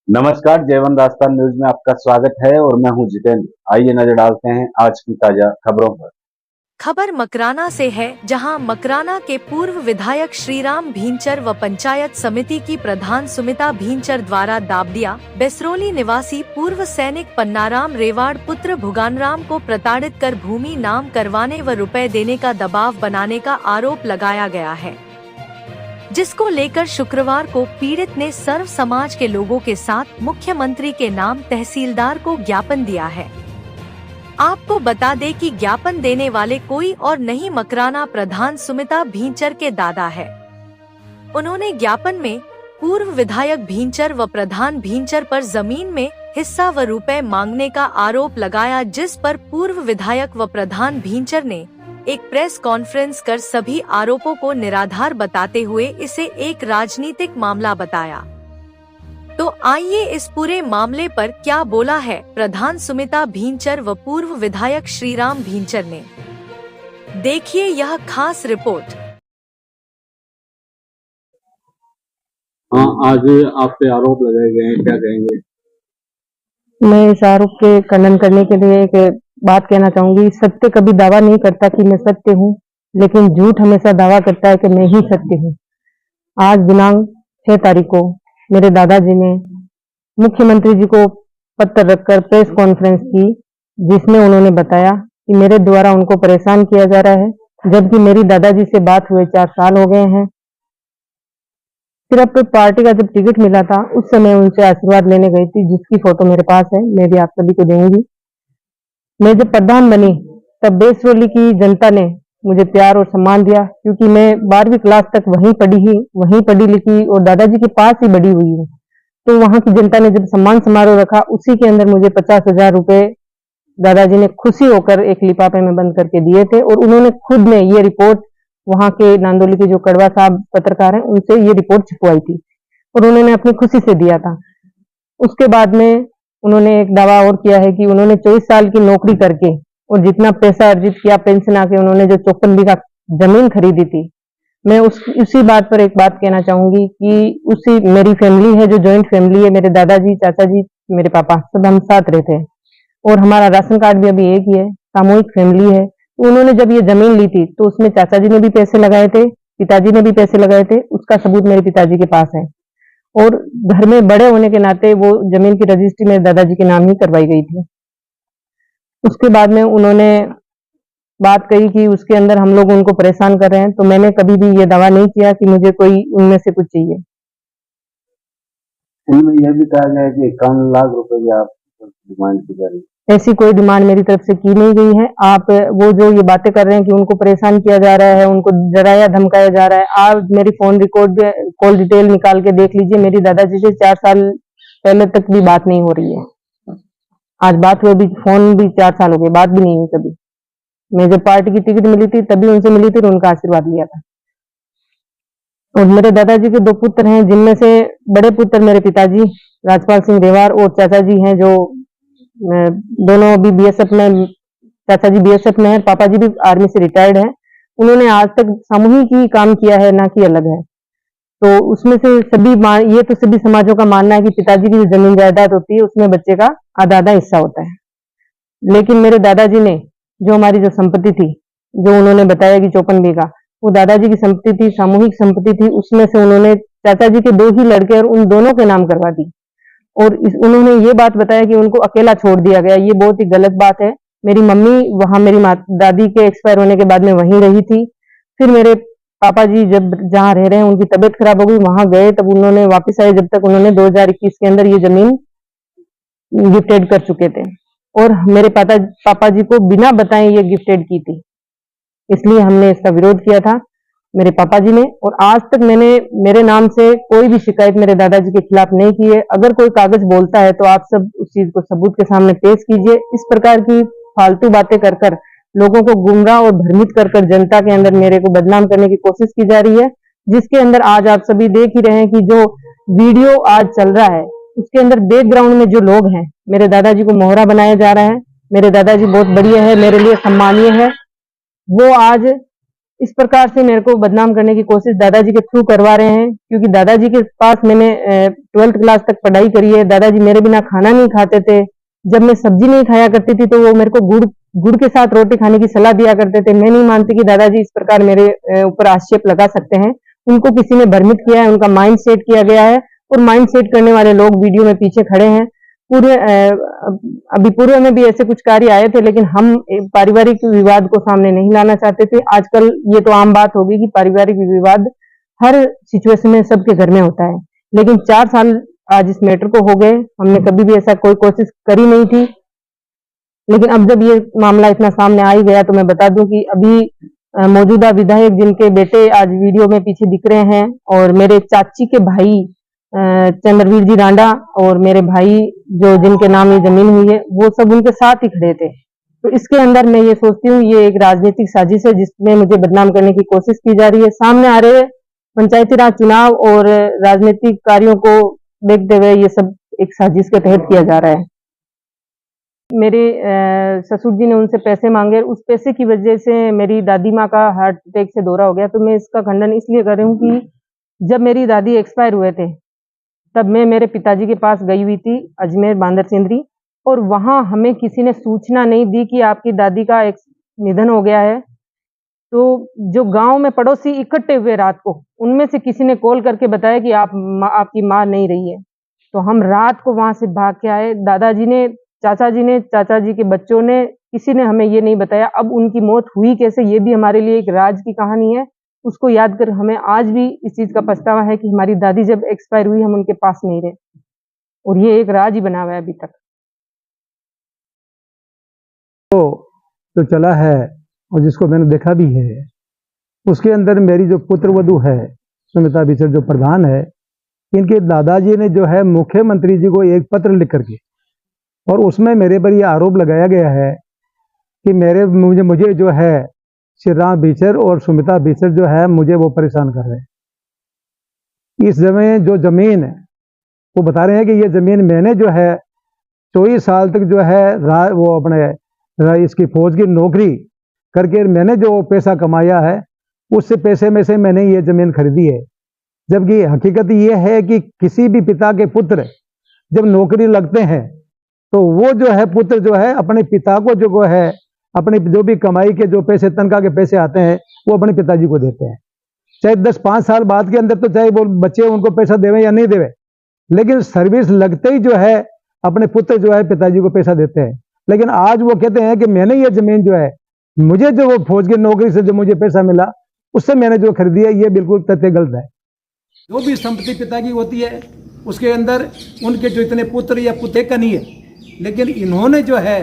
नमस्कार, जयवन राजस्थान न्यूज में आपका स्वागत है और मैं हूं जितेंद्र। आइए नजर डालते हैं आज की ताजा खबरों पर। खबर मकराना से है, जहां मकराना के पूर्व विधायक श्रीराम भींचर व पंचायत समिति की प्रधान सुमिता भींचर द्वारा दाबडिया बेसरोली निवासी पूर्व सैनिक पन्नाराम रेवाड़ पुत्र भुगानराम को प्रताड़ित कर भूमि नाम करवाने व रुपए देने का दबाव बनाने का आरोप लगाया गया है, जिसको लेकर शुक्रवार को पीड़ित ने सर्व समाज के लोगों के साथ मुख्यमंत्री के नाम तहसीलदार को ज्ञापन दिया है। आपको बता दें कि ज्ञापन देने वाले कोई और नहीं मकराना प्रधान सुमिता भींचर के दादा है। उन्होंने ज्ञापन में पूर्व विधायक भींचर व प्रधान भींचर पर जमीन में हिस्सा व रुपए मांगने का आरोप लगाया, जिस पर पूर्व विधायक व प्रधान भींचर ने एक प्रेस कॉन्फ्रेंस कर सभी आरोपों को निराधार बताते हुए इसे एक राजनीतिक मामला बताया। तो आइए इस पूरे मामले पर क्या बोला है प्रधान सुमिता भींचर व पूर्व विधायक श्रीराम भींचर ने। देखिए यह खास रिपोर्ट। आज आप पे आरोप लगाए गए हैं, क्या कहेंगे? मैं इस आरोप के खंडन करने के लिए एक बात कहना चाहूंगी। सत्य कभी दावा नहीं करता कि मैं सत्य हूँ, लेकिन झूठ हमेशा दावा करता है कि मैं ही सत्य हूँ। आज दिनांक 6 तारीख को मेरे दादाजी ने मुख्यमंत्री जी को पत्र रखकर प्रेस कॉन्फ्रेंस की, जिसमें उन्होंने बताया कि मेरे द्वारा उनको परेशान किया जा रहा है, जबकि मेरी दादाजी से बात हुए 4 साल हो गए हैं। सिर्फ पार्टी का जब टिकट मिला था उस समय उनसे आशीर्वाद लेने गई थी, जिसकी फोटो मेरे पास है, मैं भी आप सभी को दूंगी। मैं जब प्रधान बनी तब बेसरोली की जनता ने मुझे प्यार और सम्मान दिया, क्योंकि मैं 12वीं क्लास तक वहीं पढ़ी लिखी और दादाजी के पास ही बड़ी हुई हूँ। तो वहां की जनता ने जब सम्मान समारोह रखा, उसी के अंदर मुझे 50,000 रुपए दादाजी ने खुशी होकर एक लिफाफे में बंद करके दिए थे, और उन्होंने खुद ने ये रिपोर्ट वहां के नांदोली के जो कड़वा साहब पत्रकार हैं उनसे ये रिपोर्ट छपवाई थी, और उन्होंने अपनी खुशी से दिया था। उसके बाद में उन्होंने एक दावा और किया है कि उन्होंने 24 साल की नौकरी करके और जितना पैसा अर्जित किया पेंशन आके, उन्होंने जो 54 बीघा जमीन खरीदी थी। मैं उसी बात पर एक बात कहना चाहूंगी कि उसी मेरी फैमिली है, जो जॉइंट फैमिली है, मेरे दादाजी, चाचा जी, मेरे पापा, सब हम साथ रहते हैं, और हमारा राशन कार्ड भी अभी एक ही है, सामूहिक फैमिली है। तो उन्होंने जब ये जमीन ली थी तो उसमें चाचा जी ने भी पैसे लगाए थे, पिताजी ने भी पैसे लगाए थे, उसका सबूत मेरे पिताजी के पास है। और घर में बड़े होने के नाते वो जमीन की रजिस्ट्री मेरे दादाजी के नाम ही करवाई गई थी। उसके बाद में उन्होंने बात कही कि उसके अंदर हम लोग उनको परेशान कर रहे हैं, तो मैंने कभी भी ये दावा नहीं किया कि मुझे कोई उनमें से कुछ चाहिए। इनमें यह भी कहा गया है कि 51 लाख रुपए की आप डिमांड की जा रही है। ऐसी कोई डिमांड मेरी तरफ से की नहीं गई है। आप वो जो ये बातें कर रहे हैं कि उनको परेशान किया जा रहा है, उनको डराया धमकाया जा रहा है, आप मेरी फोन रिकॉर्ड कॉल डिटेल निकाल के देख लीजिए। मेरी दादाजी से 4 साल पहले तक भी बात नहीं हो रही है। आज बात हुई भी, फोन भी 4 साल हो गए, बात भी नहीं हुई कभी। मैं जब पार्टी की टिकट मिली थी तभी उनसे मिली थी और उनका आशीर्वाद लिया था। और मेरे दादाजी के 2 पुत्र हैं, जिनमें से बड़े पुत्र मेरे पिताजी राजपाल सिंह रेवाड़ और चाचा जी हैं, जो दोनों अभी बीएसएफ में, चाचा जी बीएसएफ में है, पापा जी भी आर्मी से रिटायर्ड है। उन्होंने आज तक सामूहिक ही काम किया है, ना कि अलग है। तो उसमें से ये तो सभी समाजों का मानना है कि पिताजी की जो जमीन जायदाद होती है उसमें बच्चे का आधा हिस्सा होता है। लेकिन मेरे दादाजी ने जो हमारी जो संपत्ति थी, जो उन्होंने बताया कि 54 बीघा, वो दादाजी की संपत्ति थी, सामूहिक संपत्ति थी। उसमें से उन्होंने चाचा जी के 2 ही लड़के और उन दोनों के नाम करवा दी, और उन्होंने ये बात बताया कि उनको अकेला छोड़ दिया गया। ये बहुत ही गलत बात है। मेरी मम्मी वहां मेरी दादी के एक्सपायर होने के बाद में वहीं रही थी। फिर मेरे पापा जी जब जहाँ रह रहे हैं उनकी तबीयत खराब हो गई, वहां गए, तब उन्होंने वापस आए, जब तक उन्होंने 2021 के अंदर ये जमीन गिफ्टेड कर चुके थे, और मेरे पापा जी को बिना बताए ये गिफ्टेड की थी। इसलिए हमने इसका विरोध किया था मेरे पापा जी ने, और आज तक मैंने मेरे नाम से कोई भी शिकायत मेरे दादाजी के खिलाफ नहीं की है। अगर कोई कागज बोलता है तो आप सब उस चीज को सबूत के सामने पेश कीजिए। इस प्रकार की फालतू बातें कर लोगों को गुमराह और भ्रमित कर जनता के अंदर मेरे को बदनाम करने की कोशिश की जा रही है, जिसके अंदर आज आप सभी देख ही रहे हैं कि जो वीडियो आज चल रहा है उसके अंदर बैकग्राउंड में जो लोग हैं, मेरे दादाजी को मोहरा बनाया जा रहा है। मेरे दादाजी बहुत बढ़िया है, मेरे लिए सम्मानीय है। वो आज इस प्रकार से मेरे को बदनाम करने की कोशिश दादाजी के थ्रू करवा रहे हैं, क्योंकि दादाजी के पास मैंने 12th क्लास तक पढ़ाई करी है। दादाजी मेरे बिना खाना नहीं खाते थे। जब मैं सब्जी नहीं खाया करती थी तो वो मेरे को गुड़ के साथ रोटी खाने की सलाह दिया करते थे। मैं नहीं मानती कि दादाजी इस प्रकार मेरे ऊपर आक्षेप लगा सकते हैं। उनको किसी ने भ्रमित किया है, उनका माइंड सेट किया गया है, और माइंड सेट करने वाले लोग वीडियो में पीछे खड़े हैं। अभी पूर्व में भी ऐसे कुछ कार्य आए थे, लेकिन हम पारिवारिक विवाद को सामने नहीं लाना चाहते थे। आजकल ये तो आम बात होगी कि पारिवारिक विवाद हर सिचुएशन में सबके घर में होता है, लेकिन 4 साल आज इस मैटर को हो गए। हमने कभी भी ऐसा कोई कोशिश करी नहीं थी, लेकिन अब जब ये मामला इतना सामने आ ही गया तो मैं बता दूं कि अभी मौजूदा विधायक जिनके बेटे आज वीडियो में पीछे दिख रहे हैं, और मेरे चाची के भाई चंद्रवीर जी रांडा, और मेरे भाई जो जिनके नाम ये जमीन हुई है, वो सब उनके साथ ही खड़े थे। तो इसके अंदर मैं ये सोचती हूँ ये एक राजनीतिक साजिश है जिसमें मुझे बदनाम करने की कोशिश की जा रही है। सामने आ रहे पंचायती राज चुनाव और राजनीतिक कार्यों को देखते हुए ये सब एक साजिश के तहत किया जा रहा है। मेरे ससुर जी ने उनसे पैसे मांगे, उस पैसे की वजह से मेरी दादी माँ का हार्ट अटैक से दौरा हो गया। तो मैं इसका खंडन इसलिए कर रही हूँ कि जब मेरी दादी एक्सपायर हुए थे तब मैं मेरे पिताजी के पास गई हुई थी अजमेर बांदर सिंदरी, और वहां हमें किसी ने सूचना नहीं दी कि आपकी दादी का निधन हो गया है। तो जो गांव में पड़ोसी इकट्ठे हुए रात को, उनमें से किसी ने कॉल करके बताया कि आपकी माँ नहीं रही है। तो हम रात को वहां से भाग के आए। दादाजी ने, चाचा जी के बच्चों ने, किसी ने हमें ये नहीं बताया। अब उनकी मौत हुई कैसे, ये भी हमारे लिए एक राज की कहानी है। उसको याद कर हमें आज भी इस चीज का पछतावा है कि हमारी दादी जब एक्सपायर हुई हम उनके पास नहीं रहे, और ये एक राज ही बना हुआ है अभी तक। तो चला है, और जिसको मैंने देखा भी है, उसके अंदर मेरी जो पुत्र वधू है सुमिता बिचर जो प्रधान है, इनके दादाजी ने जो है मुख्यमंत्री जी को एक पत्र लिख करके, और उसमें मेरे पर यह आरोप लगाया गया है कि मुझे जो है श्री राम बिचर और सुमिता बिचर जो है मुझे वो परेशान कर रहे हैं। इस जमीन वो बता रहे हैं कि ये जमीन मैंने जो है 24 साल तक जो है वो अपने इसकी फौज की नौकरी करके मैंने जो पैसा कमाया है, उससे पैसे में से मैंने ये जमीन खरीदी है। जबकि हकीकत ये है कि किसी भी पिता के पुत्र जब नौकरी लगते हैं तो वो जो है पुत्र जो है अपने पिता को जो है अपने जो भी कमाई के जो पैसे तनख्वाह के पैसे आते हैं वो अपने पिताजी को देते हैं। चाहे 10-5 साल बाद के अंदर तो चाहे वो बच्चे उनको पैसा देवे या नहीं देवे, लेकिन सर्विस लगते ही जो है अपने पुत्र जो है पिताजी को पैसा देते हैं। लेकिन आज वो कहते हैं कि मैंने ये जमीन जो है मुझे जो वो फौज की नौकरी से जो मुझे पैसा मिला उससे मैंने जो खरीदी है, ये बिल्कुल तथ्य गलत है। जो भी संपत्ति पिता की होती है उसके अंदर उनके जो इतने पुत्र या पुत्र का नहीं है, लेकिन इन्होंने जो है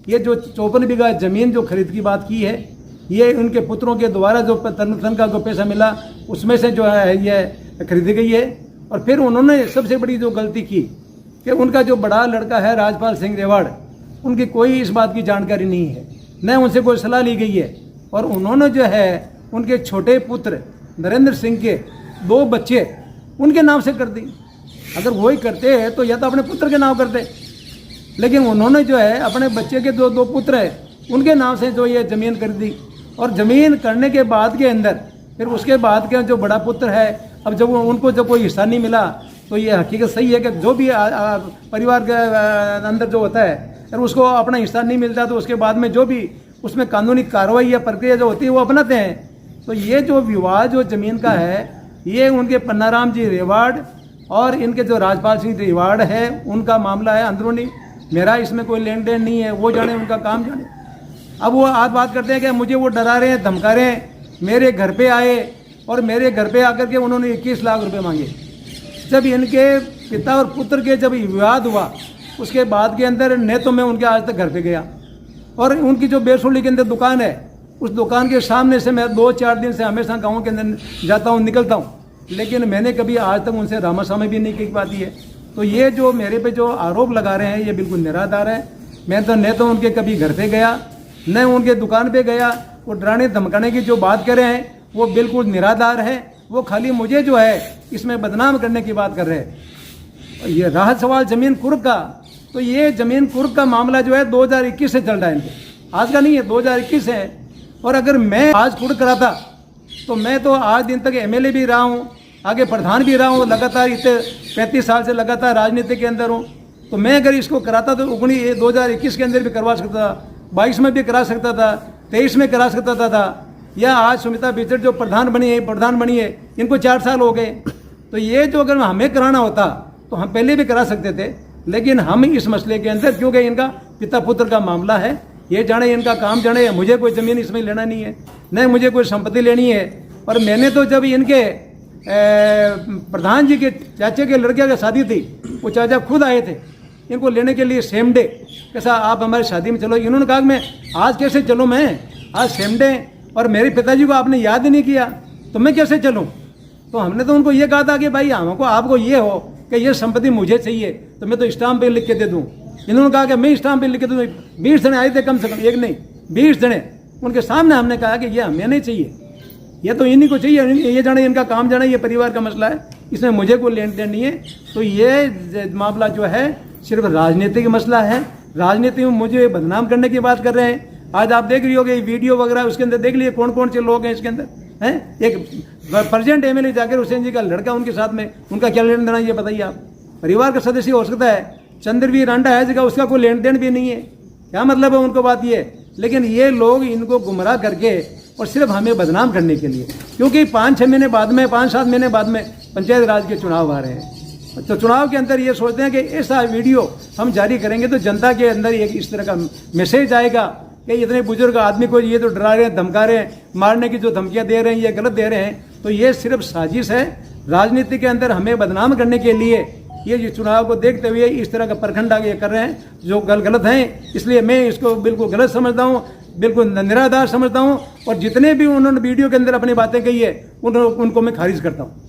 ये जो 54 बीघा जमीन जो खरीद की बात की है, ये उनके पुत्रों के द्वारा जो तनख्वाह को पैसा मिला उसमें से जो है ये खरीदी गई है। और फिर उन्होंने सबसे बड़ी जो गलती की कि उनका जो बड़ा लड़का है राजपाल सिंह रेवाड़, उनकी कोई इस बात की जानकारी नहीं है, न उनसे कोई सलाह ली गई है। और उन्होंने जो है उनके छोटे पुत्र नरेंद्र सिंह के 2 बच्चे उनके नाम से कर दी। अगर वही करते हैं तो या तो अपने पुत्र के नाम करते, लेकिन उन्होंने जो है अपने बच्चे के 2 पुत्र है उनके नाम से जो ये ज़मीन कर दी। और ज़मीन करने के बाद के अंदर फिर उसके बाद के जो बड़ा पुत्र है, अब जब उनको जब कोई हिस्सा नहीं मिला तो ये हकीकत सही है कि जो भी परिवार के अंदर जो होता है अगर उसको अपना हिस्सा नहीं मिलता तो उसके बाद में जो भी उसमें कानूनी कार्रवाई या प्रक्रिया जो होती है वो अपनाते हैं। तो ये जो विवाद जो ज़मीन का है ये उनके पन्नाराम जी रेवाड़ और इनके जो राजपाल सिंह रेवाड़ है उनका मामला है अंदरूनी। मेरा इसमें कोई लेन देन नहीं है, वो जाने उनका काम जाने। अब वो आज बात करते हैं कि मुझे वो डरा रहे हैं, धमका रहे हैं। मेरे घर पे आए और मेरे घर पे आकर के उन्होंने 21 लाख रुपए मांगे। जब इनके पिता और पुत्र के जब विवाद हुआ उसके बाद के अंदर न तो मैं उनके आज तक घर पे गया, और उनकी जो बेरसोली के अंदर दुकान है उस दुकान के सामने से मैं 2-4 दिन से हमेशा गाँव के अंदर जाता हूँ, निकलता हूँ, लेकिन मैंने कभी आज तक उनसे रामासामी भी नहीं की पाती है। तो ये जो मेरे पे जो आरोप लगा रहे हैं ये बिल्कुल निराधार है। मैं तो न तो उनके कभी घर पे गया न उनके दुकान पे गया। वो डराने धमकाने की जो बात कर रहे हैं वो बिल्कुल निराधार है। वो खाली मुझे जो है इसमें बदनाम करने की बात कर रहे हैं। ये रहा सवाल जमीन कुर्क का, तो ये जमीन कुर्क का मामला जो है 2021 से चल रहा है इनके, आज का नहीं है, 2021 है। और अगर मैं आज कुर्क कराता तो मैं तो आज दिन तक एमएलए भी रहा हूँ, आगे प्रधान भी रहा हूँ, लगातार इतने 35 साल से लगातार राजनीति के अंदर हूँ। तो मैं अगर इसको कराता तो 2021 के अंदर भी करवा सकता था, 22 में भी करा सकता था, 23 में करा सकता था। या आज सुमिता बिचड़ जो प्रधान बनी है, इनको 4 साल हो गए। तो ये जो अगर हमें कराना होता तो हम पहले भी करा सकते थे, लेकिन हम इस मसले के अंदर, क्योंकि इनका पिता पुत्र का मामला है, ये जाने इनका काम जाने, मुझे कोई ज़मीन इसमें लेना नहीं है, न मुझे कोई संपत्ति लेनी है। और मैंने तो जब इनके प्रधान जी के चाचे के लड़के की शादी थी, वो चाचा खुद आए थे इनको लेने के लिए सेम डे, कैसा आप हमारी शादी में चलो। इन्होंने कहा मैं आज कैसे चलूँ, मैं आज सेम डे, और मेरे पिताजी को आपने याद ही नहीं किया तो मैं कैसे चलूँ। तो हमने तो उनको ये कहा था कि भाई हमको आपको ये हो कि ये संपत्ति मुझे चाहिए तो मैं तो स्टाम्प पे लिख के दे दूँ। इन्होंने कहा कि मैं स्टाम्प पे लिख के दूँ। 20 जने आए थे कम से कम, एक नहीं 20 जने, उनके सामने हमने कहा कि ये हमें नहीं चाहिए, ये तो इन्हीं को चाहिए, ये जाने इनका काम जाने, ये परिवार का मसला है, इसमें मुझे कोई लेन देन नहीं है। तो ये मामला जो है सिर्फ राजनीतिक मसला है, राजनीति में मुझे बदनाम करने की बात कर रहे हैं। आज आप देख रही होगी वीडियो वगैरह, उसके अंदर देख लिए कौन कौन से लोग हैं इसके अंदर हैं। एक प्रेजेंट एमएलए जाकर हुसैन जी का लड़का उनके साथ में, उनका क्या लेन देना ये बताइए आप। परिवार का सदस्य हो सकता है, चंद्रवीर रांडा है जगह, उसका कोई लेन देन भी नहीं है, क्या मतलब है उनको बात ये। लेकिन ये लोग इनको गुमराह करके और सिर्फ हमें बदनाम करने के लिए, क्योंकि 5-6 महीने बाद में, 5-7 महीने बाद में पंचायत राज के चुनाव आ रहे हैं। तो चुनाव के अंदर ये सोचते हैं कि ऐसा वीडियो हम जारी करेंगे तो जनता के अंदर एक इस तरह का मैसेज आएगा कि इतने बुजुर्ग आदमी को ये तो डरा रहे हैं, धमका रहे हैं, मारने की जो धमकियां दे रहे हैं ये गलत दे रहे हैं। तो ये सिर्फ साजिश है राजनीति के अंदर हमें बदनाम करने के लिए। ये चुनाव को देखते हुए इस तरह का प्रखंड आगे कर रहे हैं जो गलत हैं, इसलिए मैं इसको बिल्कुल गलत समझता हूँ, बिल्कुल निराधार समझता हूँ। और जितने भी उन्होंने वीडियो के अंदर अपनी बातें कही है उनको मैं खारिज करता हूँ।